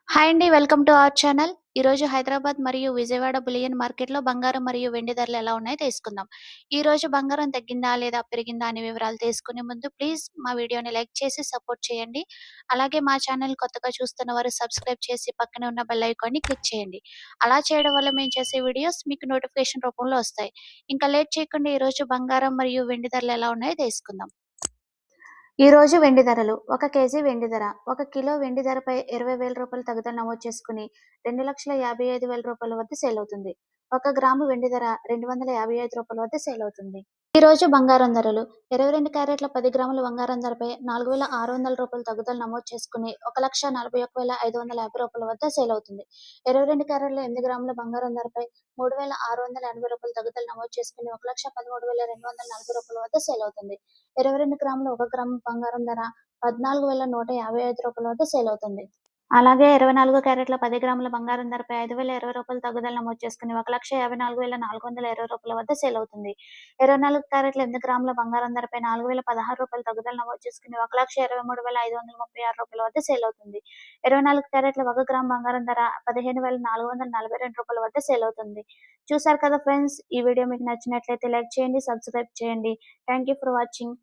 Hi అండి. Welcome to our channel. ఈరోజు హైదరాబాద్ మరియు విజయవాడ బులియన్ మార్కెట్‌లో బంగారం మరియు వెండి ధరలు ఎలా ఉన్నాయో తెలుసుకుందాం. ఈరోజు బంగారం తగ్గిందా లేదా పెరిగిందా అనే వివరాలు తెలుసుకునే ముందు ప్లీజ్ మా వీడియోని లైక్ చేసి సపోర్ట్ చేయండి. అలాగే మా ఛానల్ కొత్తగా చూస్తున్న వారు సబ్స్క్రైబ్ చేసి పక్కనే ఉన్న బెల్ ఐకాన్‌ని క్లిక్ చేయండి. అలా చేయడం వల్ల మేము చేసే వీడియోస్ మీకు నోటిఫికేషన్ రూపంలో వస్తాయి. ఇంకా లేట్ చేయకుండా ఈరోజు బంగారం మరియు వెండి ధరలు ఎలా ఉన్నాయో తెలుసుకుందాం. ఈరోజు వెండి ధరలు: ఒక కేజీ వెండి ధర: ఒక కిలో వెండి ధరపై రూ. 20,000 తగ్గుదల నమోదు చేసుకుని రూ. 2,55,000 వద్ద సేల్ అవుతుంది. 1 గ్రాము వెండి ధర రూ. 255 వద్ద సేల్ అవుతుంది. ఈ రోజు బంగారం ధరలు: 22 క్యారెట్ల 10 గ్రాముల బంగారం ధరపై రూ. 4,600 తగ్గుదల నమోదు చేసుకుని రూ. 1,41,550 వద్ద సేల్ అవుతుంది. 22 క్యారెట్ల 8 గ్రాముల బంగారం ధరపై రూ. 3,680 తగ్గుదల నమోదు చేసుకుని రూ. 1,13,240 వద్ద సేల్ అవుతుంది. 22 గ్రాముల 1 గ్రాము బంగారం ధర రూ. 14,155 వద్ద సేల్ అవుతుంది. అలాగే 24 క్యారెట్ల 10 గ్రాముల బంగారం ధరపై రూ. 5,020 తగ్గుదల నమోదు చేసుకుని రూ. 1,54,400 వద్ద సేల్ అవుతుంది. 24 క్యారెట్ల 8 గ్రాముల బంగారం ధరపై రూ. 4,016 తగ్గుదల నమోదు చేసుకుని రూ. 1,23,536 వద్ద సేల్ అవుతుంది. 24 క్యారెట్ల 1 గ్రాము బంగారం ధర రూ. 15,442 వద్ద సేల్ అవుతుంది. చూసారు కదా ఫ్రెండ్స్, ఈ వీడియో మీకు నచ్చినట్లయితే లైక్ చేయండి, సబ్స్క్రైబ్ చేయండి. Thank you for watching.